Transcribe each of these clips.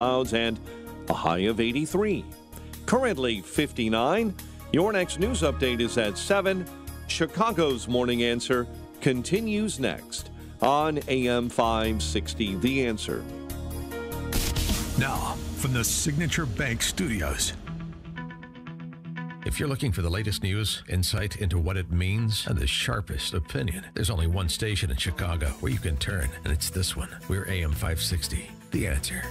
clouds and a high of 83. Currently 59. Your next news update is at 7. Chicago's Morning Answer continues next on AM 560, The Answer. Now, from the Signature Bank Studios. If you're looking for the latest news, insight into what it means, and the sharpest opinion, there's only one station in Chicago where you can turn, and it's this one. We're AM 560, The Answer.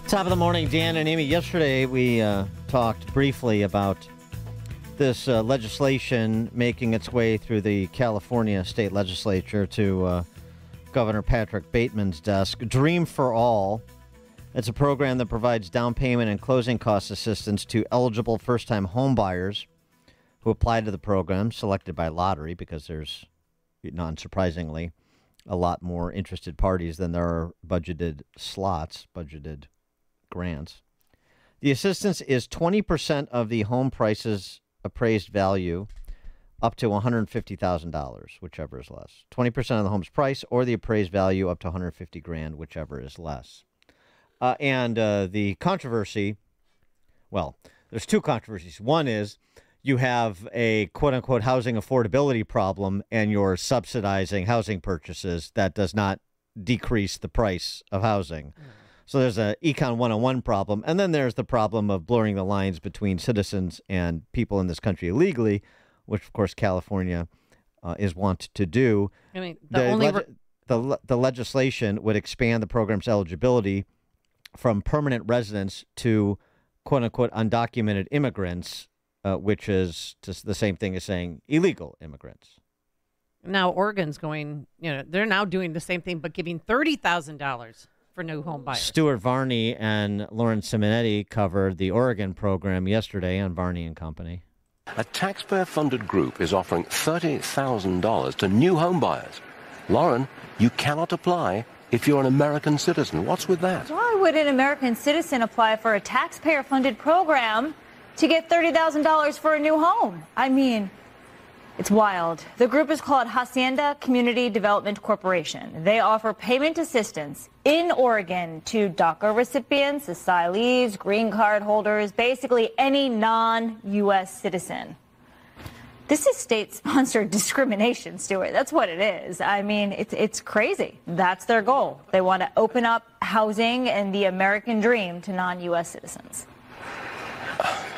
Top of the morning, Dan and Amy. Yesterday, we talked briefly about this legislation making its way through the California state legislature to Governor Patrick Bateman's desk. Dream for All. It's a program that provides down payment and closing cost assistance to eligible first-time home buyers who apply to the program, selected by lottery, because there's, non-surprisingly, a lot more interested parties than there are budgeted slots, budgeted grants. The assistance is 20% of the home price's appraised value up to $150,000, whichever is less. 20% of the home's price or the appraised value up to $150,000, whichever is less. And the controversy, well, there's two controversies. One is you have a quote-unquote housing affordability problem and you're subsidizing housing purchases. That does not decrease the price of housing. So there's an Econ 101 problem. And then there's the problem of blurring the lines between citizens and people in this country illegally, which, of course, California is wont to do. I mean, the legislation would expand the program's eligibility from permanent residents to quote-unquote undocumented immigrants, which is just the same thing as saying illegal immigrants. Now Oregon's going, they're now doing the same thing, but giving $30,000 for new home buyers. Stuart Varney and Lauren Simonetti covered the Oregon program yesterday on Varney and Company. A taxpayer-funded group is offering $30,000 to new home buyers. Lauren, you cannot apply if you're an American citizen. What's with that? Why would an American citizen apply for a taxpayer-funded program to get $30,000 for a new home? I mean, it's wild. The group is called Hacienda Community Development Corporation. They offer payment assistance in Oregon to DACA recipients, asylees, green card holders, basically any non-U.S. citizen. This is state-sponsored discrimination, Stuart. That's what it is. I mean, it's crazy. That's their goal. They want to open up housing and the American dream to non-U.S. citizens.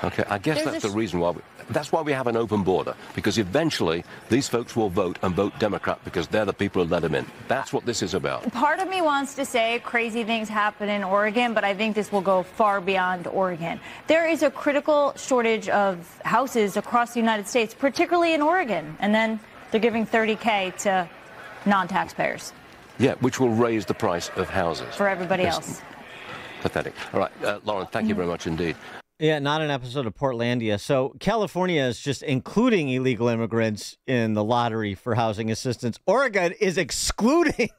Okay, I guess that's the reason why that's why we have an open border, because eventually these folks will vote and vote Democrat because they're the people who let them in. That's what this is about. Part of me wants to say crazy things happen in Oregon, but I think this will go far beyond Oregon. There is a critical shortage of houses across the United States, particularly in Oregon, and then they're giving $30K to non-taxpayers. Yeah, which will raise the price of houses. For everybody else. Pathetic. All right, Lauren, thank you very much indeed. Yeah, not an episode of Portlandia. So California is just including illegal immigrants in the lottery for housing assistance. Oregon is excluding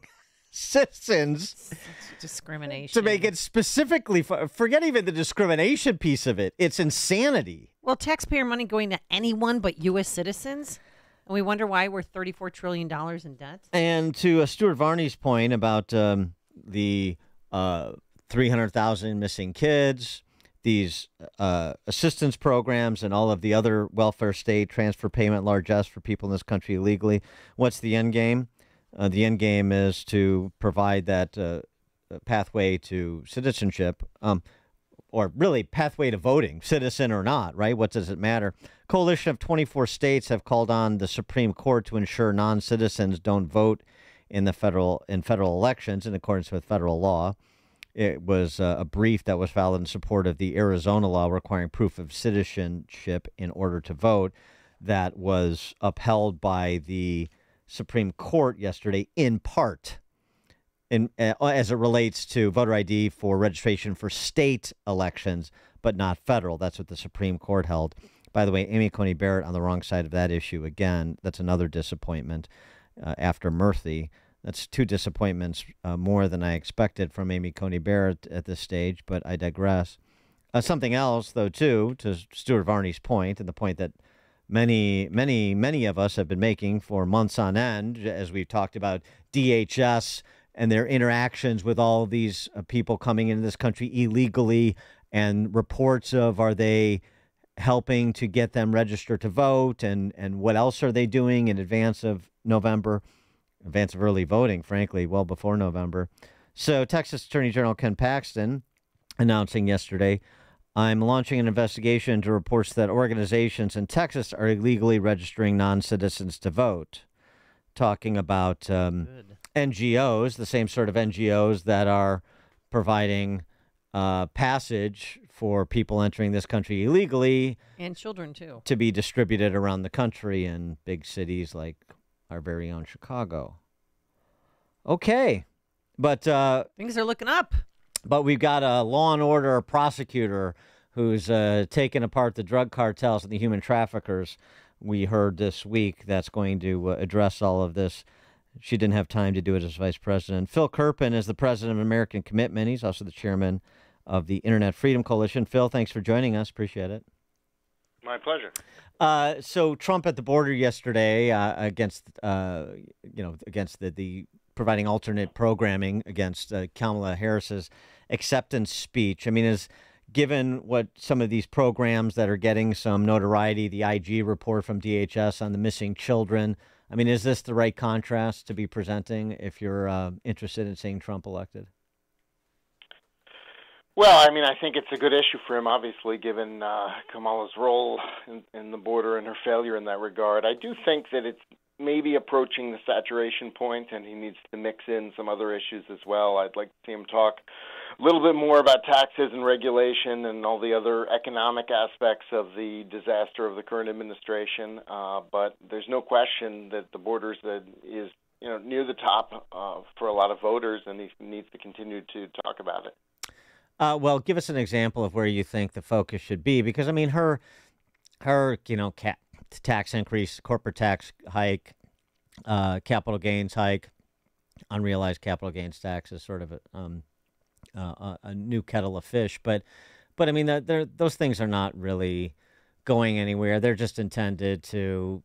citizens. It's discrimination. To make it specifically, forget even the discrimination piece of it. It's insanity. Well, taxpayer money going to anyone but U.S. citizens? And we wonder why we're $34 trillion in debt. And to Stuart Varney's point about the 300,000 missing kids, these assistance programs and all of the other welfare state transfer payment largesse for people in this country illegally. What's the end game? The end game is to provide that pathway to citizenship, or really pathway to voting, citizen or not, right? What does it matter? Coalition of 24 states have called on the Supreme Court to ensure non-citizens don't vote in federal elections in accordance with federal law. It was a brief that was filed in support of the Arizona law requiring proof of citizenship in order to vote that was upheld by the Supreme Court yesterday in part as it relates to voter ID for registration for state elections, but not federal. That's what the Supreme Court held. By the way, Amy Coney Barrett on the wrong side of that issue again. That's another disappointment after Murthy. That's two disappointments more than I expected from Amy Coney Barrett at this stage, but I digress. Something else, though, too, to Stuart Varney's point, and the point that many of us have been making for months on end, as we've talked about DHS and their interactions with all these people coming into this country illegally, and reports of, are they helping to get them registered to vote, and what else are they doing in advance of November, advance of early voting, frankly, well before November. So Texas Attorney General Ken Paxton announcing yesterday, I'm launching an investigation into reports that organizations in Texas are illegally registering non-citizens to vote, talking about NGOs, the same sort of NGOs that are providing passage for people entering this country illegally. And children, too. To be distributed around the country in big cities like our very own Chicago. Okay. But things are looking up. But we've got a law and order prosecutor who's taken apart the drug cartels and the human traffickers, we heard this week, that's going to address all of this. She didn't have time to do it as vice president. Phil Kerpen is the president of American Commitment. He's also the chairman of the Internet Freedom Coalition. Phil, thanks for joining us. Appreciate it. My pleasure. So Trump at the border yesterday against the providing alternate programming against Kamala Harris's acceptance speech. I mean, given what some of these programs that are getting some notoriety, the IG report from DHS on the missing children, I mean, is this the right contrast to be presenting if you're interested in seeing Trump elected? Well, I mean, I think it's a good issue for him, obviously, given Kamala's role in the border and her failure in that regard. I do think that it's maybe approaching the saturation point, and he needs to mix in some other issues as well. I'd like to see him talk a little bit more about taxes and regulation and all the other economic aspects of the disaster of the current administration. But there's no question that the borders is near the top for a lot of voters, and he needs to continue to talk about it. Well, give us an example of where you think the focus should be, because I mean, her tax increase, corporate tax hike, capital gains hike, unrealized capital gains tax is sort of a new kettle of fish. But I mean, those things are not really going anywhere. They're just intended to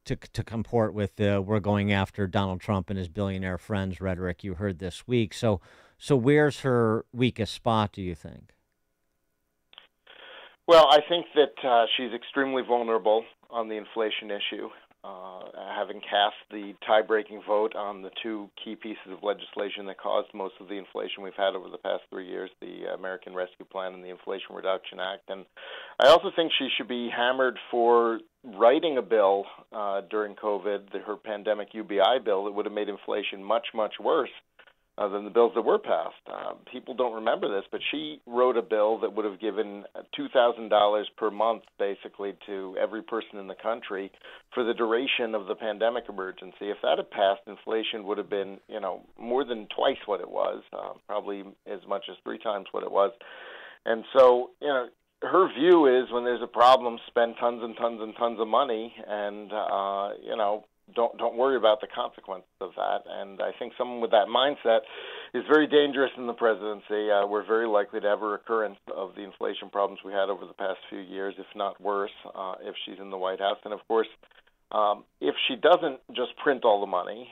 to comport with the "we're going after Donald Trump and his billionaire friends" rhetoric you heard this week. So where's her weakest spot, do you think? Well, I think that she's extremely vulnerable on the inflation issue, having cast the tie-breaking vote on the two key pieces of legislation that caused most of the inflation we've had over the past 3 years, the American Rescue Plan and the Inflation Reduction Act. And I also think she should be hammered for writing a bill during COVID, her pandemic UBI bill, that would have made inflation much, much worse than the bills that were passed. People don't remember this, but she wrote a bill that would have given $2,000 per month, basically, to every person in the country for the duration of the pandemic emergency. If that had passed, inflation would have been, more than twice what it was, probably as much as 3 times what it was. And so, her view is when there's a problem, spend tons and tons and tons of money, and don't worry about the consequences of that. And I think someone with that mindset is very dangerous in the presidency. We're very likely to have a recurrence of the inflation problems we had over the past few years, if not worse, if she's in the White House. And, of course, if she doesn't just print all the money,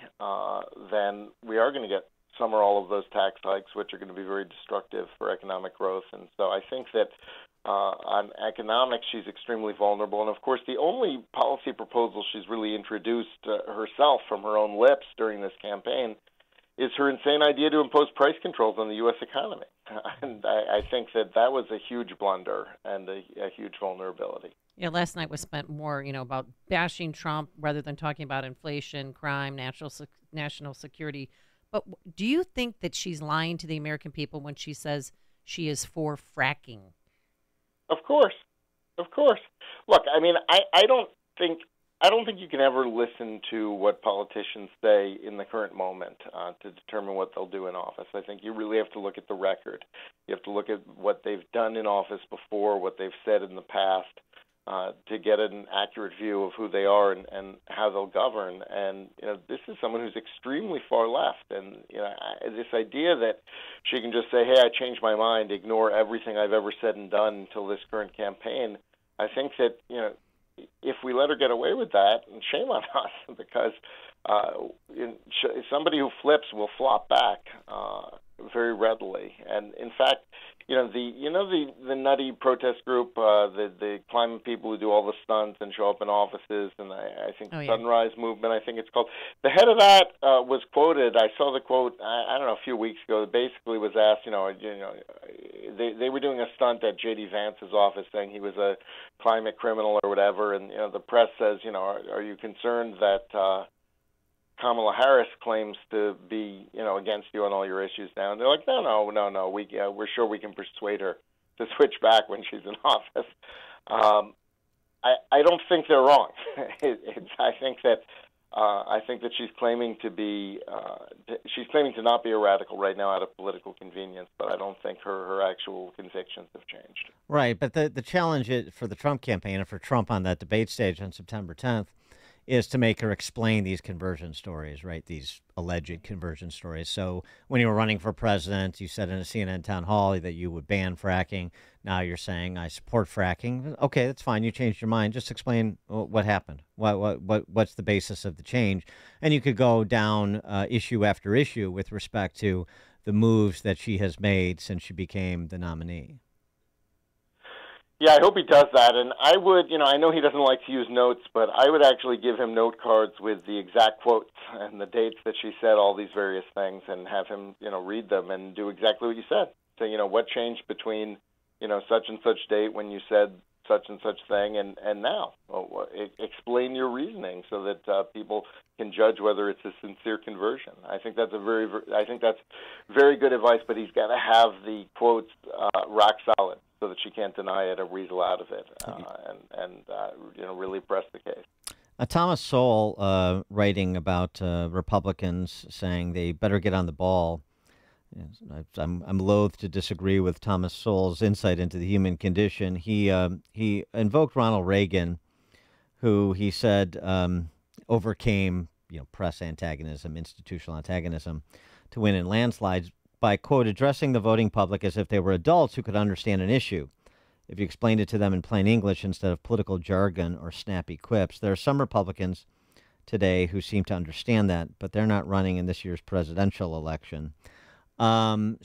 then we are going to get some or all of those tax hikes, which are going to be very destructive for economic growth. And so I think that on economics, she's extremely vulnerable. And, of course, the only policy proposal she's really introduced herself from her own lips during this campaign is her insane idea to impose price controls on the U.S. economy. And I think that was a huge blunder and a huge vulnerability. Yeah, last night was spent more, about bashing Trump rather than talking about inflation, crime, national security. But do you think that she's lying to the American people when she says she is for fracking? Of course. Look, I mean, I don't think you can ever listen to what politicians say in the current moment to determine what they'll do in office. I think you really have to look at the record. You have to look at what they've done in office before, what they've said in the past, to get an accurate view of who they are and how they'll govern. And this is someone who's extremely far left. And this idea that she can just say, "Hey, I changed my mind," ignore everything I've ever said and done until this current campaign. I think that if we let her get away with that, and shame on us, because somebody who flips will flop back very readily. And in fact, the nutty protest group, the climate people who do all the stunts and show up in offices, and I think Sunrise Movement, I think it's called. The head of that was quoted. I saw the quote. I don't know, a few weeks ago. That basically was asked. They were doing a stunt at J.D. Vance's office, saying he was a climate criminal or whatever, and the press says, are you concerned that Kamala Harris claims to be, against you on all your issues now? And they're like, no. We're sure we can persuade her to switch back when she's in office. I don't think they're wrong. I think that she's claiming to not be a radical right now out of political convenience, but I don't think her actual convictions have changed. Right, but the challenge for the Trump campaign and for Trump on that debate stage on September 10th is to make her explain these conversion stories, right? These alleged conversion stories. So when you were running for president, you said in a CNN town hall that you would ban fracking. Now you're saying I support fracking. Okay, that's fine. You changed your mind. Just explain what happened. What's the basis of the change? And you could go down issue after issue with respect to the moves that she has made since she became the nominee. Yeah, I hope he does that. And I would, I know he doesn't like to use notes, but I would actually give him note cards with the exact quotes and the dates that she said all these various things, and have him, read them and do exactly what you said. Say, what changed between, such and such date when you said such and such thing and now. Well, explain your reasoning so that people can judge whether it's a sincere conversion. I think that's very good advice, but he's got to have the quotes rock solid, so that she can't deny it or weasel out of it, and really press the case. Thomas Sowell writing about Republicans saying they better get on the ball. I'm loath to disagree with Thomas Sowell's insight into the human condition. He invoked Ronald Reagan, who he said overcame press antagonism, institutional antagonism, to win in landslides by, quote, addressing the voting public as if they were adults who could understand an issue. If you explained it to them in plain English instead of political jargon or snappy quips. There are some Republicans today who seem to understand that, but they're not running in this year's presidential election. Number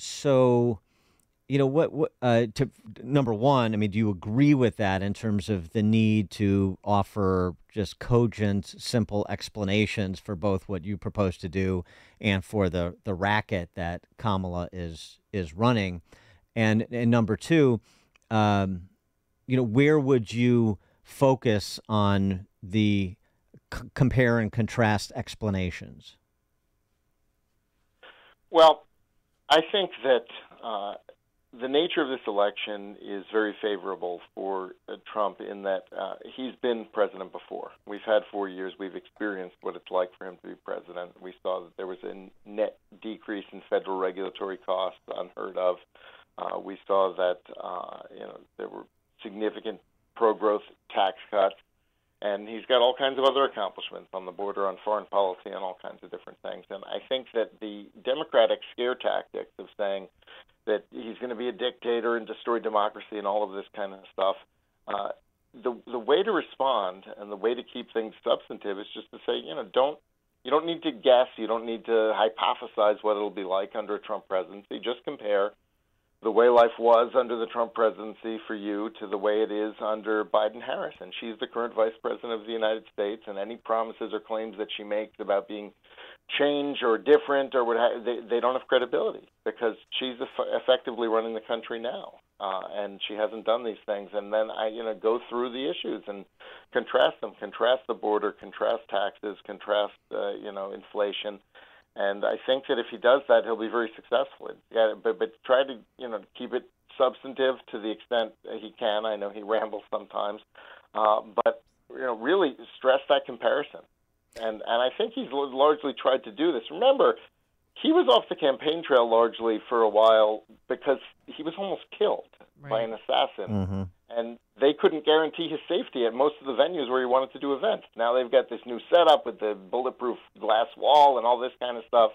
one, do you agree with that in terms of the need to offer just cogent, simple explanations for both what you propose to do and for the racket that Kamala is running? And number two, where would you focus on the compare and contrast explanations? Well, I think that the nature of this election is very favorable for Trump in that he's been president before. We've had 4 years. We've experienced what it's like for him to be president. We saw that there was a net decrease in federal regulatory costs, unheard of. We saw that there were significant pro-growth tax cuts, and he's got all kinds of other accomplishments on the border, on foreign policy, and all kinds of different things. And I think that the Democratic scare tactics of saying that he's going to be a dictator and destroy democracy and all of this kind of stuff, the way to respond and the way to keep things substantive is just to say, you don't need to guess, you don't need to hypothesize what it'll be like under a Trump presidency. Just compare the way life was under the Trump presidency for you to the way it is under Biden-Harris. And she's the current vice president of the United States, and any promises or claims that she makes about being change or different or what they don't have credibility, because she's effectively running the country now, and she hasn't done these things. And then I go through the issues and contrast them, contrast the border, contrast taxes, contrast inflation. And I think that if he does that, he'll be very successful. Yeah, but try to keep it substantive to the extent he can. I know he rambles sometimes, but really stress that comparison. And I think he's largely tried to do this. Remember, he was off the campaign trail largely for a while because he was almost killed by an assassin. Mm-hmm. And they couldn't guarantee his safety at most of the venues where he wanted to do events. Now they've got this new setup with the bulletproof glass wall and all this kind of stuff.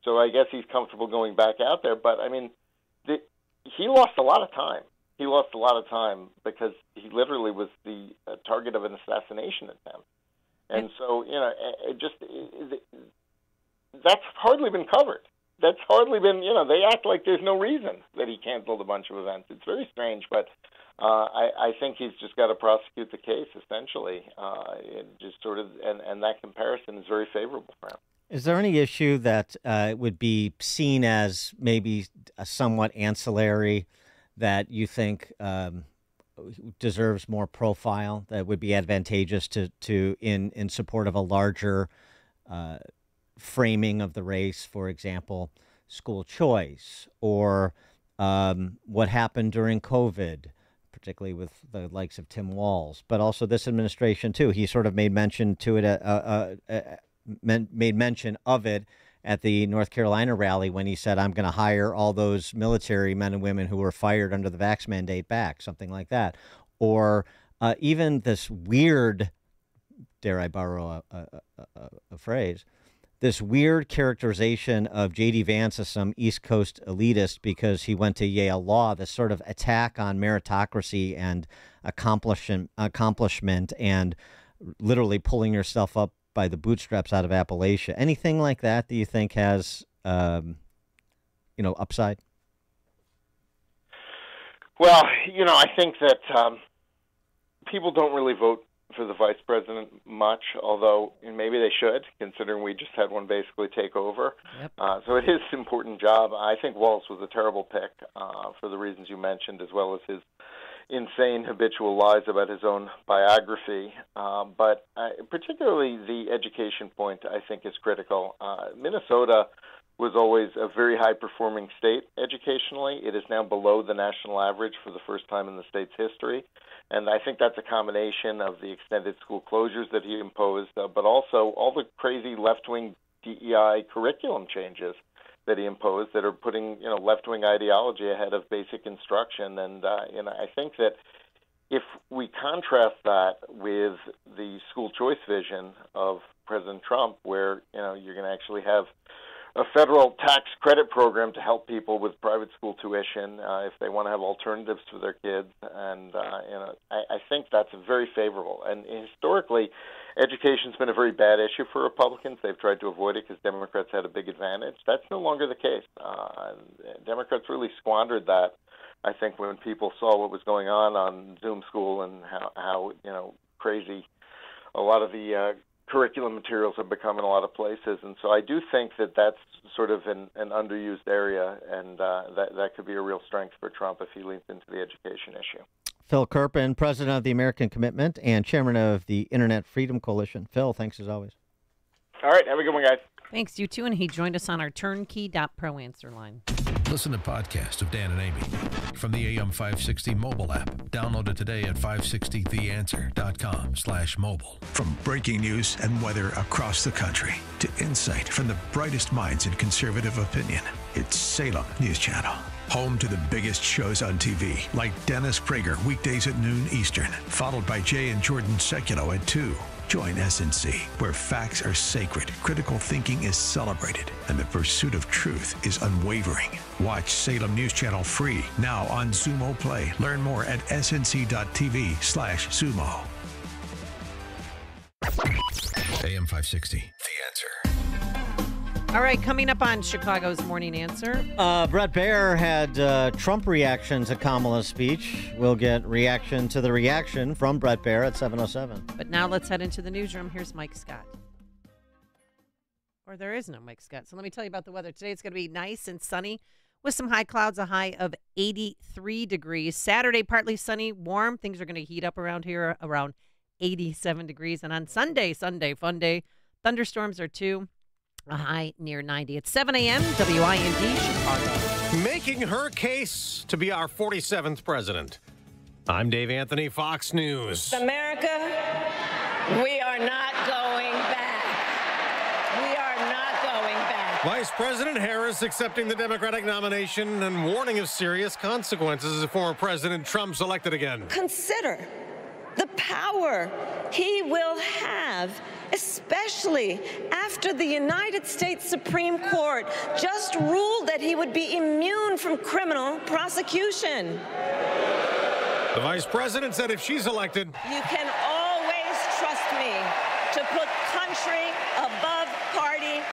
So I guess he's comfortable going back out there. But, he lost a lot of time. He lost a lot of time because he literally was the target of an assassination attempt. And so, that's hardly been covered. That's hardly been, they act like there's no reason that he canceled a bunch of events. It's very strange, but I think he's just got to prosecute the case, essentially. And that comparison is very favorable for him. Is there any issue that would be seen as maybe a somewhat ancillary that you think deserves more profile, that would be advantageous to in support of a larger framing of the race? For example, school choice, or what happened during COVID, particularly with the likes of Tim Walz, but also this administration too. He sort of made mention to it, made mention of it at the North Carolina rally when he said, "I'm going to hire all those military men and women who were fired under the vax mandate back," something like that. Or even this weird, dare I borrow a phrase, this weird characterization of J.D. Vance as some East Coast elitist because he went to Yale Law, this sort of attack on meritocracy and accomplishment and literally pulling yourself up by the bootstraps out of Appalachia. Anything like that you think has, upside? Well, I think that people don't really vote for the vice president much, although maybe they should, considering we just had one basically take over. Yep. So it is an important job. I think Walz was a terrible pick for the reasons you mentioned, as well as his insane habitual lies about his own biography. But particularly the education point, I think, is critical. Minnesota was always a very high-performing state educationally. It is now below the national average for the first time in the state's history. And I think that's a combination of the extended school closures that he imposed, but also all the crazy left-wing DEI curriculum changes that he imposed that are putting, left-wing ideology ahead of basic instruction. And, I think that if we contrast that with the school choice vision of President Trump, where, you're going to actually have a federal tax credit program to help people with private school tuition if they want to have alternatives for their kids. And, I think that's very favorable. And historically, education's been a very bad issue for Republicans. They've tried to avoid it because Democrats had a big advantage. That's no longer the case. Democrats really squandered that, I think, when people saw what was going on Zoom school and how crazy a lot of the curriculum materials have become in a lot of places. And so I do think that that's sort of an underused area, and that could be a real strength for Trump if he leans into the education issue. Phil Kerpen, president of the American Commitment and chairman of the Internet Freedom Coalition. Phil, thanks as always. All right, have a good one, guys. Thanks, you too. And he joined us on our turnkey.pro answer line. Listen to podcasts of Dan and Amy from the AM 560 mobile app. Download it today at 560theanswer.com/mobile. From breaking news and weather across the country to insight from the brightest minds in conservative opinion, it's Salem News Channel. Home to the biggest shows on TV, like Dennis Prager, weekdays at noon Eastern, followed by Jay and Jordan Sekulow at 2. Join SNC, where facts are sacred, critical thinking is celebrated, and the pursuit of truth is unwavering. Watch Salem News Channel free now on Xumo Play. Learn more at snc.tv/Xumo. AM 560, The Answer. All right, coming up on Chicago's Morning Answer. Bret Baier had Trump reactions at Kamala's speech. We'll get reaction to the reaction from Bret Baier at 7:07. But now let's head into the newsroom. Here's Mike Scott. Or there is no Mike Scott. So let me tell you about the weather. Today it's going to be nice and sunny with some high clouds, a high of 83 degrees. Saturday, partly sunny, warm. Things are going to heat up around here around 87 degrees. And on Sunday, fun day, thunderstorms are 2. A high near 90. It's 7 a.m. WIND Chicago. Making her case to be our 47th president. I'm Dave Anthony, Fox News. America, we are not going back. We are not going back. Vice President Harris accepting the Democratic nomination and warning of serious consequences if former President Trump's elected again. Consider the power he will have, especially after the United States Supreme Court just ruled that he would be immune from criminal prosecution. The vice president said if she's elected, you can